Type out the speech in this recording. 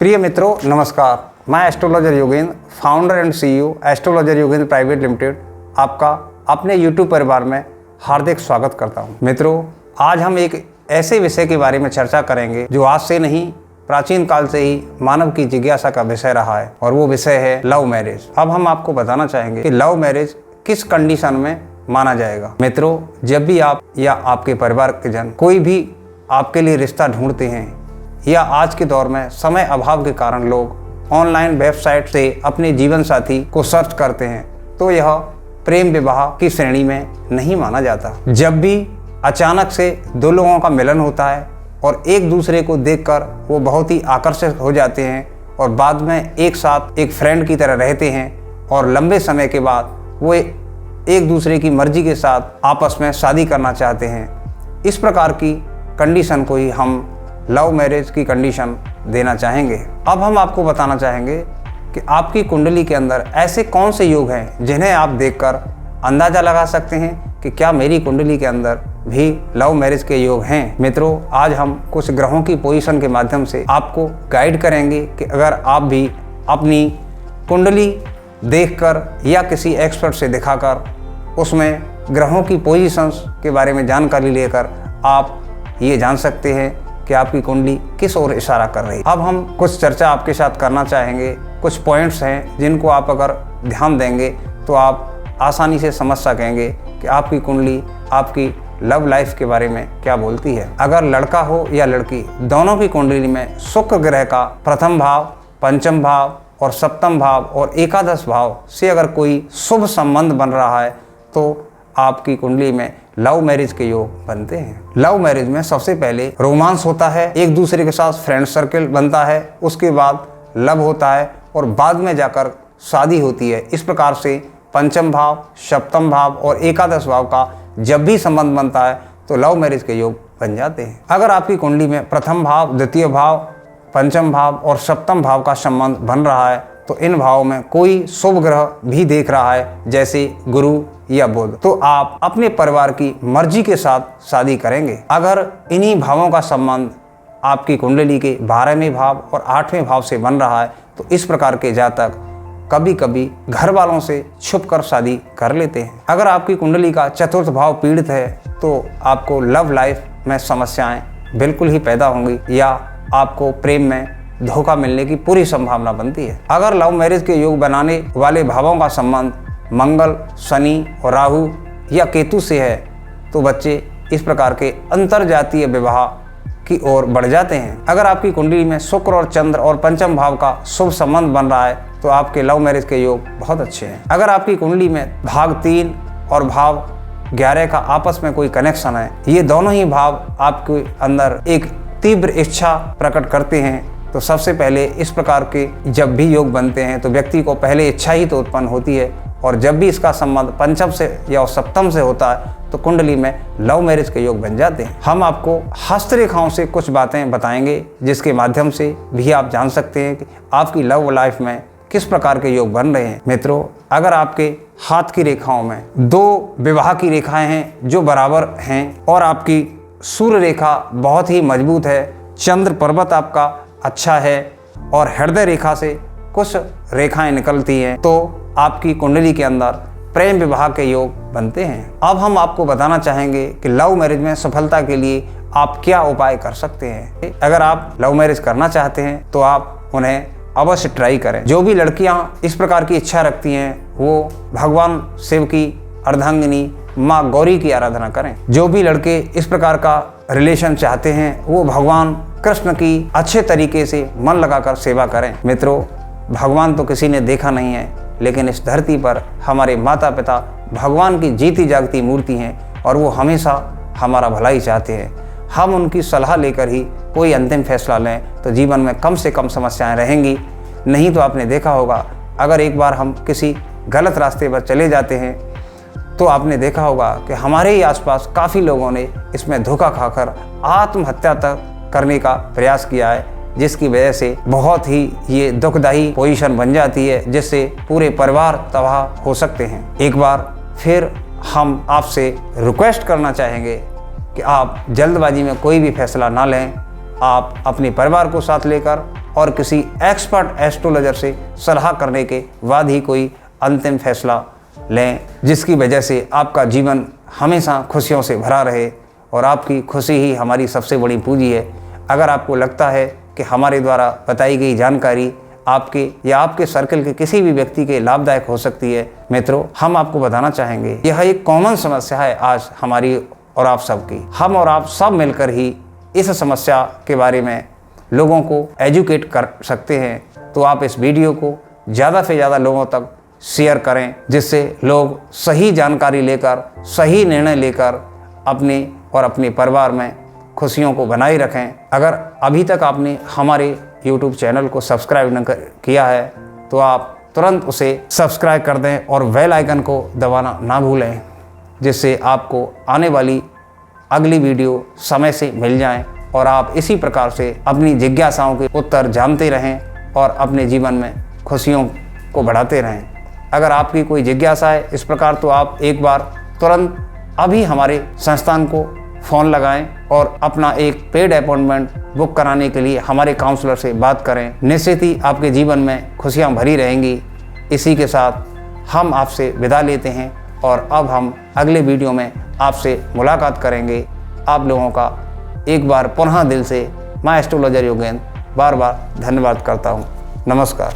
प्रिय मित्रों नमस्कार, मैं astrologer Yogendra, founder and CEO astrologer Yogendra private limited आपका अपने यूट्यूब परिवार में हार्दिक स्वागत करता हूं। मित्रों, आज हम एक ऐसे विषय के बारे में चर्चा करेंगे जो आज से नहीं प्राचीन काल से ही मानव की जिज्ञासा का विषय रहा है, और वो विषय है लव मैरिज। अब हम आपको बताना चाहेंगे कि लव मैरिज किस कंडीशन में माना जाएगा। मित्रों, जब भी आप या आपके परिवार के जन कोई भी आपके लिए रिश्ता ढूंढते हैं, या आज के दौर में समय अभाव के कारण लोग ऑनलाइन वेबसाइट से अपने जीवन साथी को सर्च करते हैं, तो यह प्रेम विवाह की श्रेणी में नहीं माना जाता। जब भी अचानक से दो लोगों का मिलन होता है और एक दूसरे को देखकर वो बहुत ही आकर्षित हो जाते हैं और बाद में एक साथ एक फ्रेंड की तरह रहते हैं, और लंबे समय के बाद वो एक दूसरे की मर्जी के साथ आपस में शादी करना चाहते हैं, इस प्रकार की कंडीशन को ही हम लव मैरिज की कंडीशन देना चाहेंगे। अब हम आपको बताना चाहेंगे कि आपकी कुंडली के अंदर ऐसे कौन से योग हैं जिन्हें आप देखकर अंदाज़ा लगा सकते हैं कि क्या मेरी कुंडली के अंदर भी लव मैरिज के योग हैं। मित्रों, आज हम कुछ ग्रहों की पोजीशन के माध्यम से आपको गाइड करेंगे कि अगर आप भी अपनी कुंडली देखकर या किसी एक्सपर्ट से दिखाकर उसमें ग्रहों की पोजीशंस के बारे में जानकारी लेकर आप ये जान सकते हैं कि आपकी कुंडली किस ओर इशारा कर रही है। अब हम कुछ चर्चा आपके साथ करना चाहेंगे। कुछ पॉइंट्स हैं जिनको आप अगर ध्यान देंगे तो आप आसानी से समझ सकेंगे कि आपकी कुंडली आपकी लव लाइफ के बारे में क्या बोलती है। अगर लड़का हो या लड़की, दोनों की कुंडली में शुक्र ग्रह का प्रथम भाव, पंचम भाव और सप्तम भाव और एकादश भाव से अगर कोई शुभ संबंध बन रहा है तो आपकी कुंडली में लव मैरिज के योग बनते हैं। लव मैरिज में सबसे पहले रोमांस होता है, एक दूसरे के साथ फ्रेंड सर्कल बनता है, उसके बाद लव होता है और बाद में जाकर शादी होती है। इस प्रकार से पंचम भाव, सप्तम भाव और एकादश भाव का जब भी संबंध बनता है तो लव मैरिज के योग बन जाते हैं। अगर आपकी कुंडली में प्रथम भाव, द्वितीय भाव, पंचम भाव और सप्तम भाव का संबंध बन रहा है तो इन भावों में कोई शुभ ग्रह भी देख रहा है, जैसे गुरु या बुध, तो आप अपने परिवार की मर्जी के साथ शादी करेंगे। अगर इन्हीं भावों का संबंध आपकी कुंडली के 12वें भाव और 8वें भाव से बन रहा है तो इस प्रकार के जातक कभी कभी घर वालों से छुपकर शादी कर लेते हैं। अगर आपकी कुंडली का चतुर्थ भाव पीड़ित है तो आपको लव लाइफ में समस्याएं बिल्कुल ही पैदा होंगी, या आपको प्रेम में धोखा मिलने की पूरी संभावना बनती है। अगर लव मैरिज के योग बनाने वाले भावों का संबंध मंगल, शनि और राहु या केतु से है तो बच्चे इस प्रकार के अंतरजातीय विवाह की ओर बढ़ जाते हैं। अगर आपकी कुंडली में शुक्र और चंद्र और पंचम भाव का शुभ संबंध बन रहा है तो आपके लव मैरिज के योग बहुत अच्छे हैं। अगर आपकी कुंडली में भाग 3 और भाव 11 का आपस में कोई कनेक्शन है, ये दोनों ही भाव आपके अंदर एक तीव्र इच्छा प्रकट करते हैं, तो सबसे पहले इस प्रकार के जब भी योग बनते हैं तो व्यक्ति को पहले इच्छा ही तो उत्पन्न होती है, और जब भी इसका संबंध पंचम से या सप्तम से होता है तो कुंडली में लव मैरिज के योग बन जाते हैं। हम आपको हस्तरेखाओं से कुछ बातें बताएंगे जिसके माध्यम से भी आप जान सकते हैं कि आपकी लव लाइफ में किस प्रकार के योग बन रहे हैं। मित्रों, अगर आपके हाथ की रेखाओं में 2 विवाह की रेखाएं हैं जो बराबर हैं और आपकी सूर्य रेखा बहुत ही मजबूत है, चंद्र पर्वत आपका अच्छा है और हृदय रेखा से कुछ रेखाएं निकलती हैं, तो आपकी कुंडली के अंदर प्रेम विवाह के योग बनते हैं। अब हम आपको बताना चाहेंगे कि लव मैरिज में सफलता के लिए आप क्या उपाय कर सकते हैं। अगर आप लव मैरिज करना चाहते हैं तो आप उन्हें अवश्य ट्राई करें। जो भी लड़कियां इस प्रकार की इच्छा रखती हैं वो भगवान शिव की अर्धांगिनी माँ गौरी की आराधना करें। जो भी लड़के इस प्रकार का रिलेशन चाहते हैं वो भगवान कृष्ण की अच्छे तरीके से मन लगाकर सेवा करें। मित्रों, भगवान तो किसी ने देखा नहीं है, लेकिन इस धरती पर हमारे माता पिता भगवान की जीती जागती मूर्ति हैं और वो हमेशा हमारा भला ही चाहते हैं। हम उनकी सलाह लेकर ही कोई अंतिम फैसला लें तो जीवन में कम से कम समस्याएं रहेंगी। नहीं तो आपने देखा होगा, अगर एक बार हम किसी गलत रास्ते पर चले जाते हैं तो आपने देखा होगा कि हमारे ही आसपास काफ़ी लोगों ने इसमें धोखा खाकर आत्महत्या तक करने का प्रयास किया है, जिसकी वजह से बहुत ही ये दुखदायी पोजीशन बन जाती है, जिससे पूरे परिवार तबाह हो सकते हैं। एक बार फिर हम आपसे रिक्वेस्ट करना चाहेंगे कि आप जल्दबाजी में कोई भी फैसला ना लें, आप अपने परिवार को साथ लेकर और किसी एक्सपर्ट एस्ट्रोलॉजर से सलाह करने के बाद ही कोई अंतिम फैसला लें, जिसकी वजह से आपका जीवन हमेशा खुशियों से भरा रहे और आपकी खुशी ही हमारी सबसे बड़ी पूंजी है। अगर आपको लगता है कि हमारे द्वारा बताई गई जानकारी आपके या आपके सर्कल के किसी भी व्यक्ति के लाभदायक हो सकती है, मित्रों, हम आपको बताना चाहेंगे यह एक कॉमन समस्या है आज हमारी और आप सबकी। हम और आप सब मिलकर ही इस समस्या के बारे में लोगों को एजुकेट कर सकते हैं। तो आप इस वीडियो को ज़्यादा से ज़्यादा लोगों तक शेयर करें, जिससे लोग सही जानकारी लेकर सही निर्णय लेकर अपने और अपने परिवार में खुशियों को बनाए रखें। अगर अभी तक आपने हमारे YouTube चैनल को सब्सक्राइब न किया है तो आप तुरंत उसे सब्सक्राइब कर दें और बेल आइकन को दबाना ना भूलें, जिससे आपको आने वाली अगली वीडियो समय से मिल जाएं और आप इसी प्रकार से अपनी जिज्ञासाओं के उत्तर जानते रहें और अपने जीवन में खुशियों को बढ़ाते रहें। अगर आपकी कोई जिज्ञासा है इस प्रकार तो आप एक बार तुरंत अभी हमारे संस्थान को फ़ोन लगाएं और अपना एक पेड अपॉइंटमेंट बुक कराने के लिए हमारे काउंसलर से बात करें। निश्चित ही आपके जीवन में खुशियां भरी रहेंगी। इसी के साथ हम आपसे विदा लेते हैं और अब हम अगले वीडियो में आपसे मुलाकात करेंगे। आप लोगों का एक बार पुनः दिल से मैं एस्ट्रोलॉजर योगेंद्र बार बार धन्यवाद करता हूँ। नमस्कार।